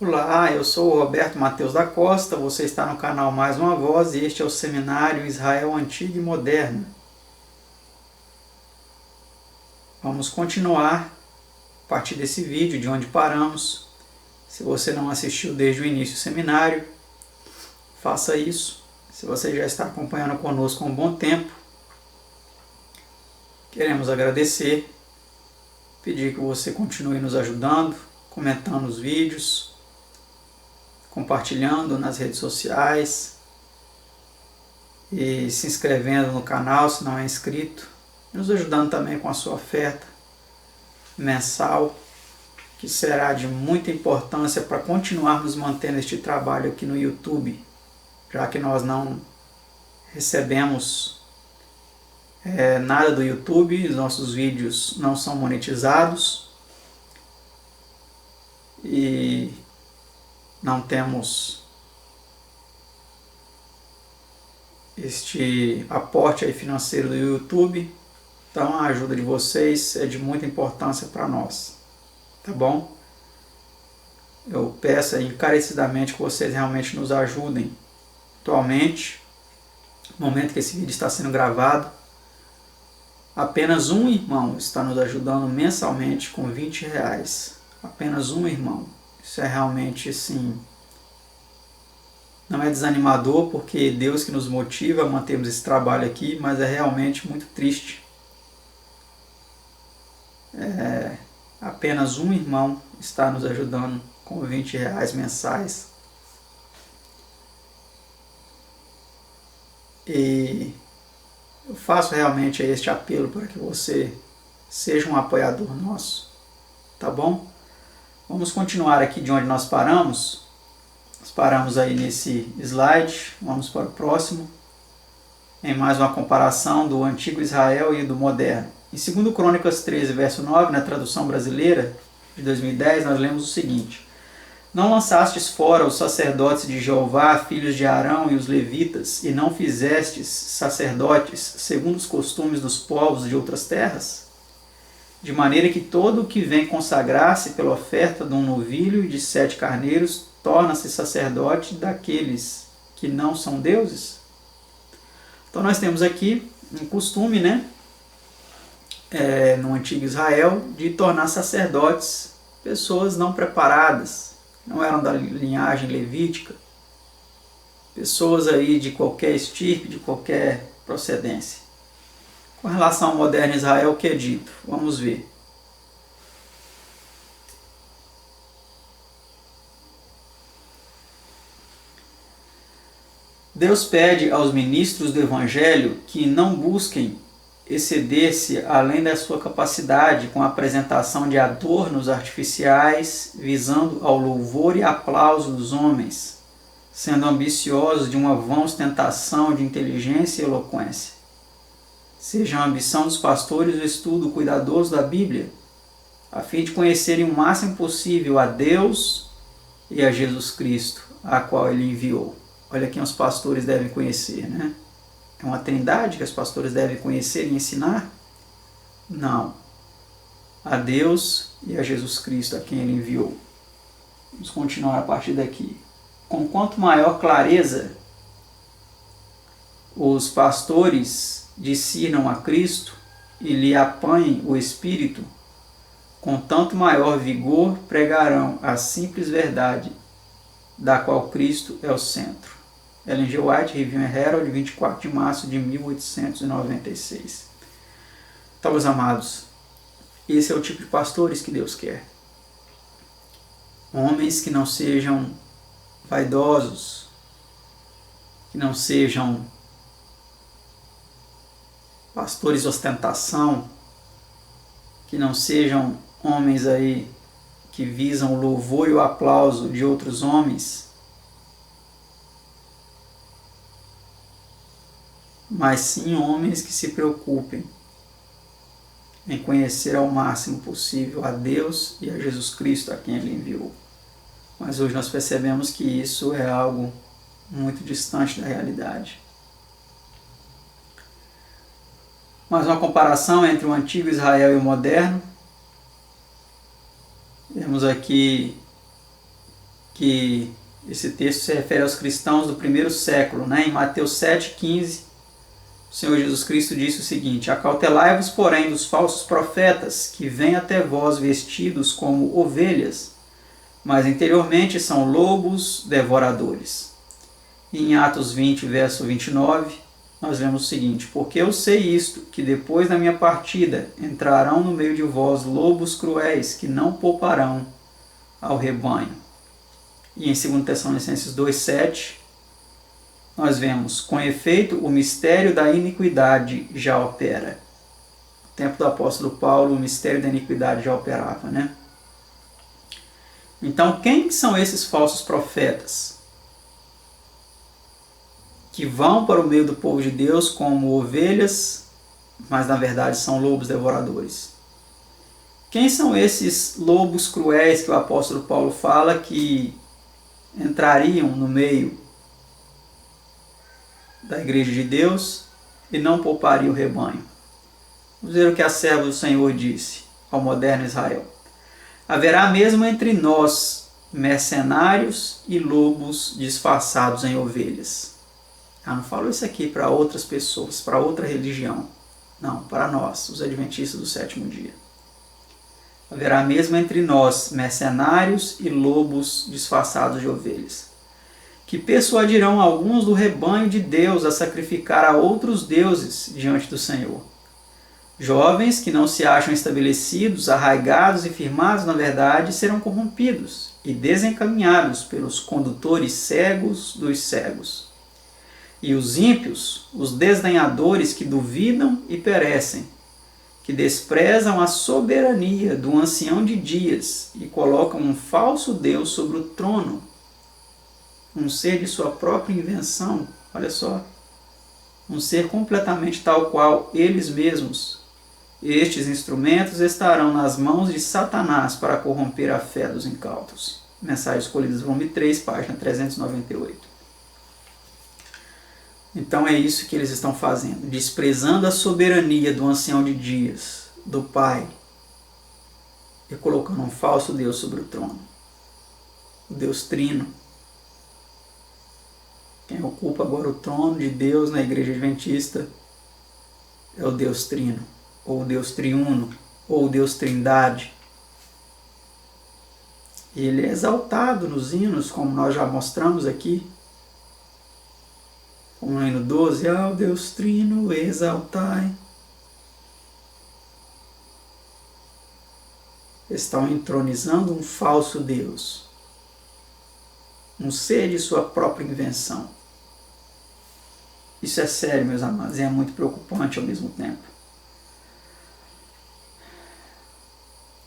Olá, eu sou o Roberto Matheus da Costa, você está no canal Mais Uma Voz e este é o Seminário Israel Antigo e Moderno. Vamos continuar a partir desse vídeo de onde paramos. Se você não assistiu desde o início do seminário, faça isso. Se você já está acompanhando conosco há um bom tempo, queremos agradecer, pedir que você continue nos ajudando, comentando os vídeos, compartilhando nas redes sociais e se inscrevendo no canal se não é inscrito, e nos ajudando também com a sua oferta mensal, que será de muita importância para continuarmos mantendo este trabalho aqui no YouTube, já que nós não recebemos nada do YouTube, os nossos vídeos não são monetizados e não temos este aporte aí financeiro do YouTube, então a ajuda de vocês é de muita importância para nós, tá bom? Eu peço encarecidamente que vocês realmente nos ajudem. Atualmente, no momento que esse vídeo está sendo gravado, apenas um irmão está nos ajudando mensalmente com R$20. Apenas um irmão. Isso é realmente, sim, não é desanimador, porque Deus que nos motiva a mantermos esse trabalho aqui, mas é realmente muito triste. Apenas um irmão está nos ajudando com R$20 mensais. E eu faço realmente este apelo para que você seja um apoiador nosso, tá bom? Vamos continuar aqui de onde nós paramos. Nós paramos aí nesse slide, vamos para o próximo, em mais uma comparação do antigo Israel e do moderno. Em 2 Crônicas 13, verso 9, na tradução brasileira de 2010, nós lemos o seguinte: Não lançastes fora os sacerdotes de Jeová, filhos de Arão e os levitas, e não fizestes sacerdotes segundo os costumes dos povos de outras terras? De maneira que todo o que vem consagrar-se pela oferta de um novilho e de 7 carneiros torna-se sacerdote daqueles que não são deuses? Então nós temos aqui um costume, no antigo Israel, de tornar sacerdotes pessoas não preparadas, não eram da linhagem levítica, pessoas aí de qualquer estirpe, de qualquer procedência. Com relação ao moderno Israel, o que é dito? Vamos ver. Deus pede aos ministros do Evangelho que não busquem exceder-se além da sua capacidade com a apresentação de adornos artificiais visando ao louvor e aplauso dos homens, sendo ambiciosos de uma vã ostentação de inteligência e eloquência. Seja a ambição dos pastores o estudo cuidadoso da Bíblia, a fim de conhecerem o máximo possível a Deus e a Jesus Cristo, a qual Ele enviou. Olha quem os pastores devem conhecer, É uma trindade que os pastores devem conhecer e ensinar? Não. A Deus e a Jesus Cristo, a quem Ele enviou. Vamos continuar a partir daqui. Com quanto maior clareza os pastores discernam a Cristo e lhe apanhem o Espírito, com tanto maior vigor pregarão a simples verdade, da qual Cristo é o centro. Ellen G. White, Review and Herald, 24 de março de 1896. Então, meus amados, esse é o tipo de pastores que Deus quer. Homens que não sejam vaidosos, que não sejam pastores de ostentação, que não sejam homens aí que visam o louvor e o aplauso de outros homens, mas sim homens que se preocupem em conhecer ao máximo possível a Deus e a Jesus Cristo, a quem Ele enviou. Mas hoje nós percebemos que isso é algo muito distante da realidade. Mais uma comparação entre o antigo Israel e o moderno. Temos aqui que esse texto se refere aos cristãos do primeiro século, né? Em Mateus 7,15, o Senhor Jesus Cristo disse o seguinte: acautelai-vos, porém, dos falsos profetas, que vêm até vós vestidos como ovelhas, mas interiormente são lobos devoradores. E em Atos 20, verso 29, nós vemos o seguinte: porque eu sei isto, que depois da minha partida entrarão no meio de vós lobos cruéis, que não pouparão ao rebanho. E em 2 Tessalonicenses 2,7, nós vemos: com efeito, o mistério da iniquidade já opera. No tempo do apóstolo Paulo, o mistério da iniquidade já operava, né? Então, quem são esses falsos profetas? Que vão para o meio do povo de Deus como ovelhas, mas na verdade são lobos devoradores. Quem são esses lobos cruéis que o apóstolo Paulo fala que entrariam no meio da igreja de Deus e não poupariam o rebanho? Vamos ver o que a serva do Senhor disse ao moderno Israel: haverá mesmo entre nós mercenários e lobos disfarçados em ovelhas. Não falou isso aqui para outras pessoas, para outra religião. Não, para nós, os adventistas do sétimo dia. Haverá mesmo entre nós mercenários e lobos disfarçados de ovelhas, que persuadirão alguns do rebanho de Deus a sacrificar a outros deuses diante do Senhor. Jovens que não se acham estabelecidos, arraigados e firmados na verdade, serão corrompidos e desencaminhados pelos condutores cegos dos cegos. E os ímpios, os desdenhadores que duvidam e perecem, que desprezam a soberania do ancião de dias e colocam um falso Deus sobre o trono, um ser de sua própria invenção, olha só, um ser completamente tal qual eles mesmos. Estes instrumentos estarão nas mãos de Satanás para corromper a fé dos incautos. Mensagens Escolhidas, volume 3, página 398. Então é isso que eles estão fazendo, desprezando a soberania do ancião de dias, do Pai, e colocando um falso Deus sobre o trono, o Deus Trino. Quem ocupa agora o trono de Deus na igreja adventista é o Deus Trino, ou o Deus Triuno, ou o Deus Trindade. Ele é exaltado nos hinos, como nós já mostramos aqui. Como no hino 12, ao Deus Trino exaltai. Estão entronizando um falso Deus, um ser de sua própria invenção. Isso é sério, meus amados, e é muito preocupante ao mesmo tempo.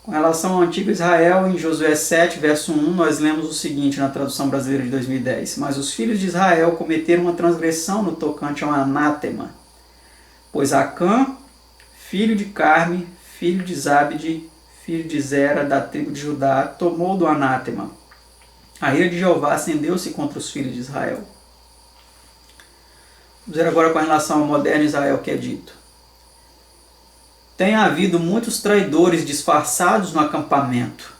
Com relação ao antigo Israel, em Josué 7, verso 1, nós lemos o seguinte na tradução brasileira de 2010. Mas os filhos de Israel cometeram uma transgressão no tocante ao anátema, pois Acã, filho de Carme, filho de Zabde, filho de Zera, da tribo de Judá, tomou do anátema. A ira de Jeová acendeu-se contra os filhos de Israel. Vamos ver agora com relação ao moderno Israel o que é dito. Tem havido muitos traidores disfarçados no acampamento.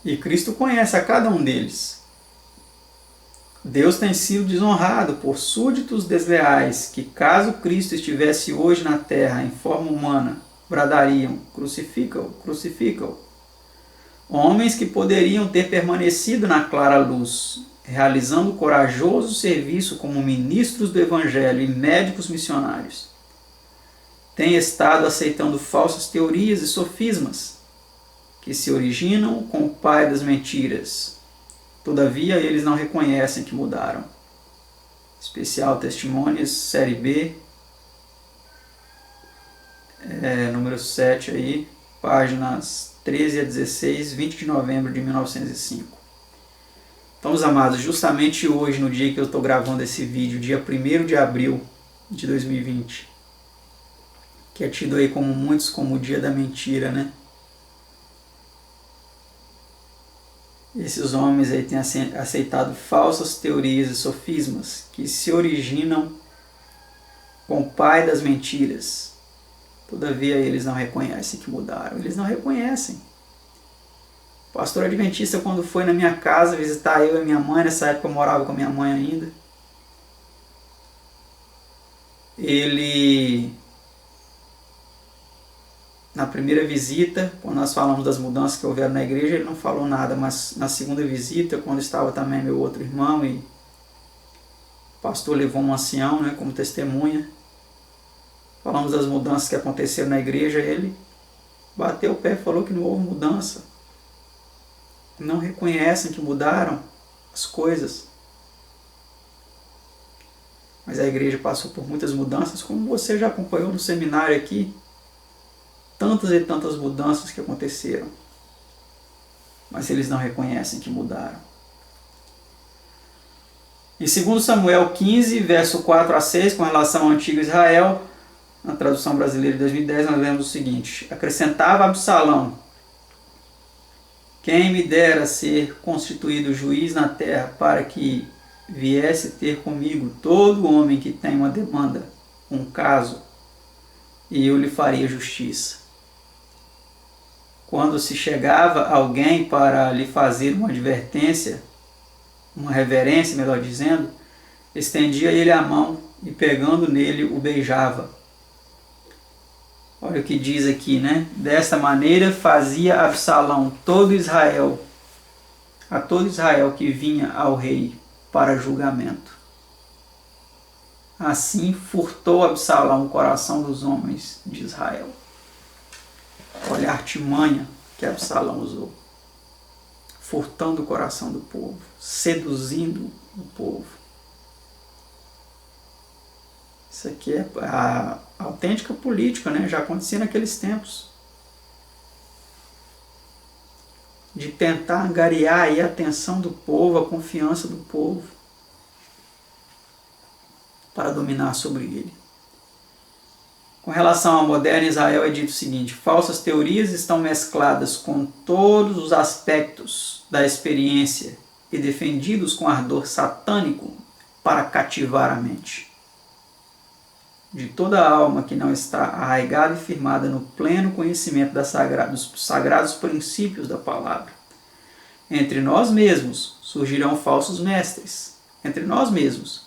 E Cristo conhece a cada um deles. Deus tem sido desonrado por súditos desleais que, caso Cristo estivesse hoje na terra em forma humana, bradariam: crucifica-o, crucifica-o. Homens que poderiam ter permanecido na clara luz, realizando corajoso serviço como ministros do Evangelho e médicos missionários, têm estado aceitando falsas teorias e sofismas que se originam com o pai das mentiras. Todavia, eles não reconhecem que mudaram. Especial Testemunhas, série B, número 7, aí, páginas 13 a 16, 20 de novembro de 1905. Então, meus amados, justamente hoje, no dia que eu estou gravando esse vídeo, dia 1º de abril de 2020, que é tido aí como muitos como o dia da mentira, né? Esses homens aí têm aceitado falsas teorias e sofismas que se originam com o pai das mentiras. Todavia eles não reconhecem que mudaram, eles não reconhecem. O pastor adventista, quando foi na minha casa visitar eu e minha mãe, nessa época eu morava com a minha mãe ainda, ele, na primeira visita, quando nós falamos das mudanças que houveram na igreja, ele não falou nada, mas na segunda visita, quando estava também meu outro irmão e o pastor levou um ancião, né, como testemunha, falamos das mudanças que aconteceram na igreja, ele bateu o pé e falou que não houve mudança. Não reconhecem que mudaram as coisas. Mas a igreja passou por muitas mudanças, como você já acompanhou no seminário aqui. Tantas e tantas mudanças que aconteceram. Mas eles não reconhecem que mudaram. Em 2 Samuel 15, verso 4 a 6, com relação ao antigo Israel, na tradução brasileira de 2010, nós vemos o seguinte: acrescentava Absalão: quem me dera ser constituído juiz na terra, para que viesse ter comigo todo homem que tem uma demanda, um caso, e eu lhe faria justiça. Quando se chegava alguém para lhe fazer uma advertência, uma reverência, melhor dizendo, estendia ele a mão e, pegando nele, o beijava. Olha o que diz aqui, né? Desta maneira fazia Absalão a todo Israel que vinha ao rei para julgamento. Assim furtou Absalão o coração dos homens de Israel. Olha a artimanha que Absalão usou. Furtando o coração do povo, seduzindo o povo. Isso aqui é a autêntica política, né? Já acontecia naqueles tempos. De tentar angariar aí a atenção do povo, a confiança do povo, para dominar sobre ele. Com relação ao moderno Israel é dito o seguinte: falsas teorias estão mescladas com todos os aspectos da experiência e defendidos com ardor satânico para cativar a mente de toda a alma que não está arraigada e firmada no pleno conhecimento dos sagrados princípios da palavra. Entre nós mesmos surgirão falsos mestres, entre nós mesmos,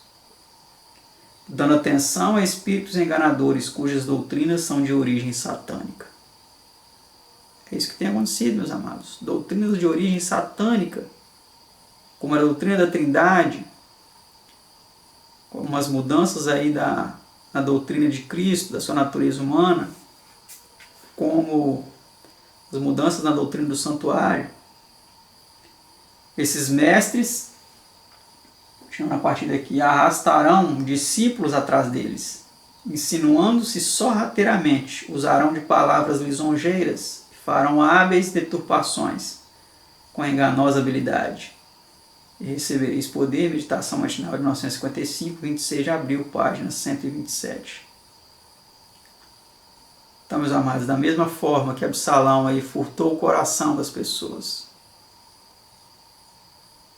dando atenção a espíritos enganadores cujas doutrinas são de origem satânica. É isso que tem acontecido, meus amados. Doutrinas de origem satânica, como a doutrina da Trindade, como as mudanças aí na doutrina de Cristo, da sua natureza humana, como as mudanças na doutrina do santuário. Esses mestres, a partir daqui, arrastarão discípulos atrás deles, insinuando-se sorrateiramente, usarão de palavras lisonjeiras, farão hábeis deturpações, com enganosa habilidade. E recebereis poder, meditação matinal de 1955, 26 de abril, página 127. Então, meus amados, da mesma forma que Absalão aí furtou o coração das pessoas,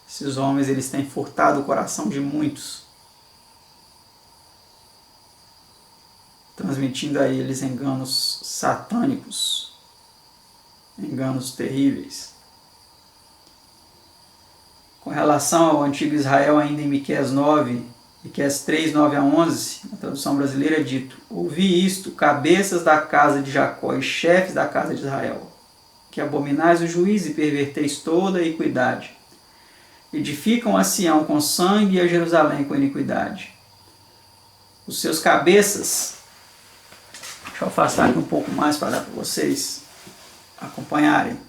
esses homens eles têm furtado o coração de muitos, transmitindo a eles enganos satânicos, enganos terríveis. Com relação ao antigo Israel, ainda em Miqueias 9, Miqueias 3, 9 a 11, na tradução brasileira é dito: ouvi isto, cabeças da casa de Jacó e chefes da casa de Israel, que abominais o juízo e perverteis toda a equidade. Edificam a Sião com sangue e a Jerusalém com iniquidade. Os seus cabeças, deixa eu afastar aqui um pouco mais para dar para vocês acompanharem.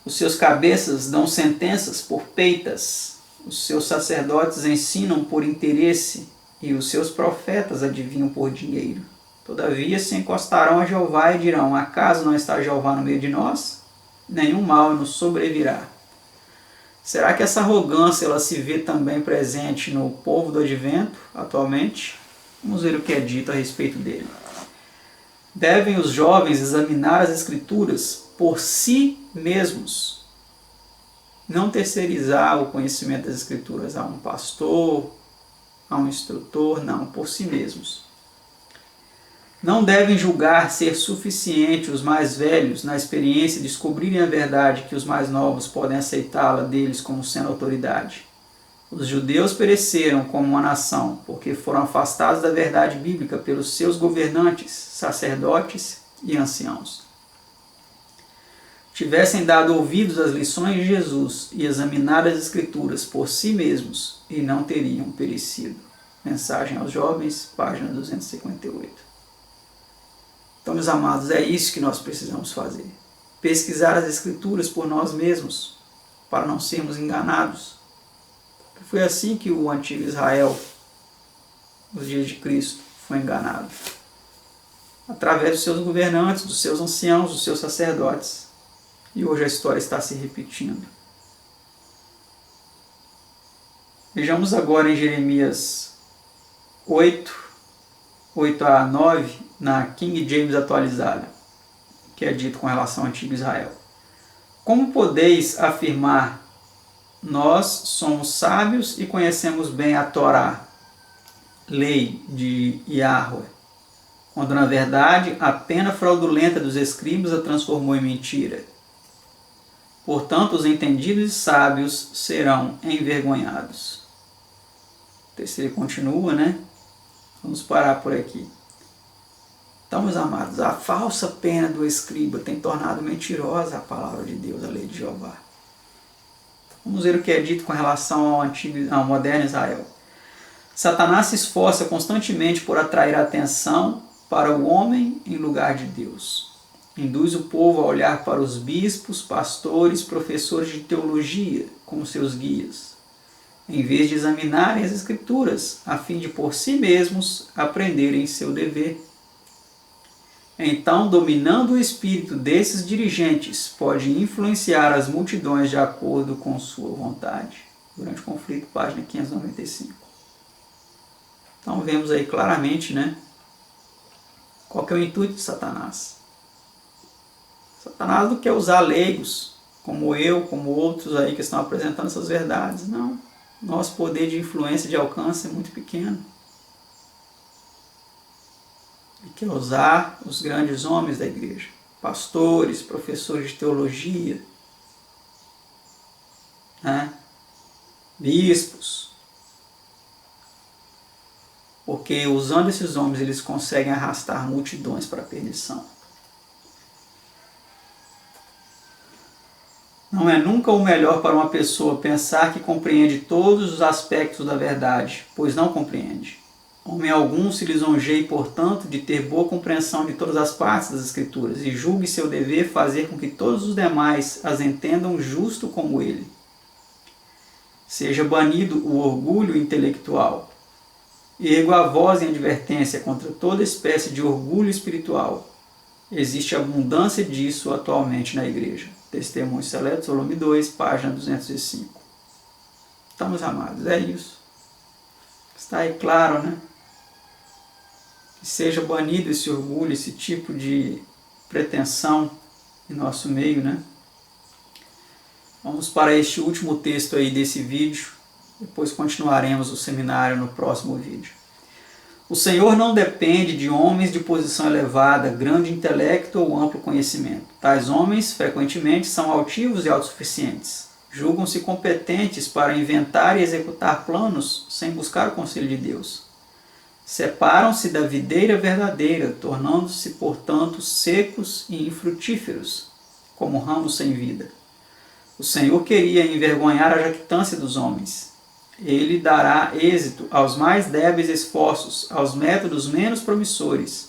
Os seus cabeças dão sentenças por peitas, os seus sacerdotes ensinam por interesse e os seus profetas adivinham por dinheiro. Todavia se encostarão a Jeová e dirão: acaso não está Jeová no meio de nós? Nenhum mal nos sobrevirá. Será que essa arrogância ela se vê também presente no povo do advento atualmente? Vamos ver o que é dito a respeito dele. Devem os jovens examinar as Escrituras por si mesmos. Não terceirizar o conhecimento das Escrituras a um pastor, a um instrutor, não, por si mesmos. Não devem julgar ser suficiente os mais velhos na experiência de descobrirem a verdade que os mais novos podem aceitá-la deles como sendo autoridade. Os judeus pereceram como uma nação, porque foram afastados da verdade bíblica pelos seus governantes, sacerdotes e anciãos. Tivessem dado ouvidos às lições de Jesus e examinado as Escrituras por si mesmos, e não teriam perecido. Mensagem aos Jovens, página 258. Então, meus amados, é isso que nós precisamos fazer. Pesquisar as Escrituras por nós mesmos, para não sermos enganados. Foi assim que o antigo Israel, nos dias de Cristo, foi enganado. Através dos seus governantes, dos seus anciãos, dos seus sacerdotes. E hoje a história está se repetindo. Vejamos agora em Jeremias 8:8-9, na King James atualizada, que é dito com relação ao antigo Israel. Como podeis afirmar, nós somos sábios e conhecemos bem a Torá, lei de Yahweh, quando na verdade a pena fraudulenta dos escribas a transformou em mentira. Portanto, os entendidos e sábios serão envergonhados. O texto ele continua, né? Vamos parar por aqui. Então, meus amados, a falsa pena do escriba tem tornado mentirosa a palavra de Deus, a lei de Jeová. Vamos ver o que é dito com relação ao moderno Israel. Satanás se esforça constantemente por atrair a atenção para o homem em lugar de Deus. Induz o povo a olhar para os bispos, pastores, professores de teologia como seus guias, em vez de examinarem as Escrituras, a fim de por si mesmos aprenderem seu dever. Então, dominando o espírito desses dirigentes, pode influenciar as multidões de acordo com sua vontade. Durante o conflito, página 595. Então, vemos aí claramente, né, qual que é o intuito de Satanás. Satanás não quer usar leigos, como eu, como outros aí que estão apresentando essas verdades. Não. Nosso poder de influência e de alcance é muito pequeno. Ele quer usar os grandes homens da igreja, pastores, professores de teologia, né? Bispos. Porque usando esses homens eles conseguem arrastar multidões para a perdição. Não é nunca o melhor para uma pessoa pensar que compreende todos os aspectos da verdade, pois não compreende. Homem algum se lisonjeie, portanto, de ter boa compreensão de todas as partes das Escrituras e julgue seu dever fazer com que todos os demais as entendam justo como ele. Seja banido o orgulho intelectual. Ergo a voz em advertência contra toda espécie de orgulho espiritual. Existe abundância disso atualmente na igreja. Testemunhos Seletos, volume 2, página 205. Então, meus amados, é isso. Está aí claro, né? Que seja banido esse orgulho, esse tipo de pretensão em nosso meio, né? Vamos para este último texto aí desse vídeo. Depois continuaremos o seminário no próximo vídeo. O Senhor não depende de homens de posição elevada, grande intelecto ou amplo conhecimento. Tais homens, frequentemente, são altivos e autossuficientes. Julgam-se competentes para inventar e executar planos sem buscar o conselho de Deus. Separam-se da videira verdadeira, tornando-se, portanto, secos e infrutíferos, como ramos sem vida. O Senhor queria envergonhar a jactância dos homens. Ele dará êxito aos mais débeis esforços, aos métodos menos promissores,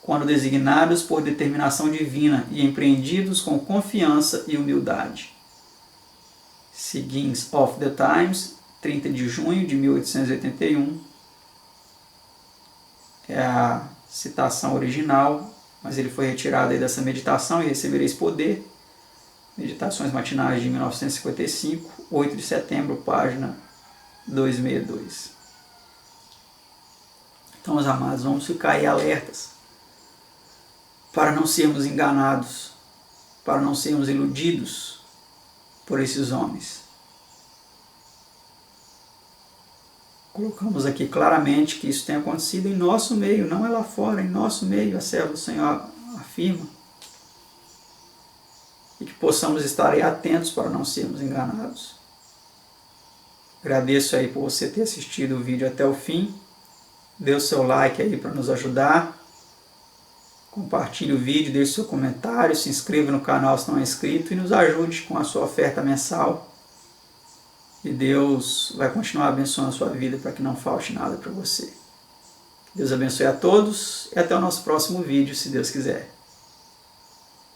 quando designados por determinação divina e empreendidos com confiança e humildade. Signs of the Times, 30 de junho de 1881. É a citação original, mas ele foi retirado aí dessa meditação e recebereis poder. Meditações matinais de 1955, 8 de setembro, página 262. Então, meus amados, vamos ficar aí alertas para não sermos enganados, para não sermos iludidos por esses homens. Colocamos aqui claramente que isso tem acontecido em nosso meio, não é lá fora, em nosso meio, a serva do Senhor afirma. E que possamos estar aí atentos para não sermos enganados. Agradeço aí por você ter assistido o vídeo até o fim. Dê o seu like aí para nos ajudar. Compartilhe o vídeo, deixe seu comentário, se inscreva no canal se não é inscrito e nos ajude com a sua oferta mensal. E Deus vai continuar abençoando a sua vida para que não falte nada para você. Deus abençoe a todos e até o nosso próximo vídeo, se Deus quiser.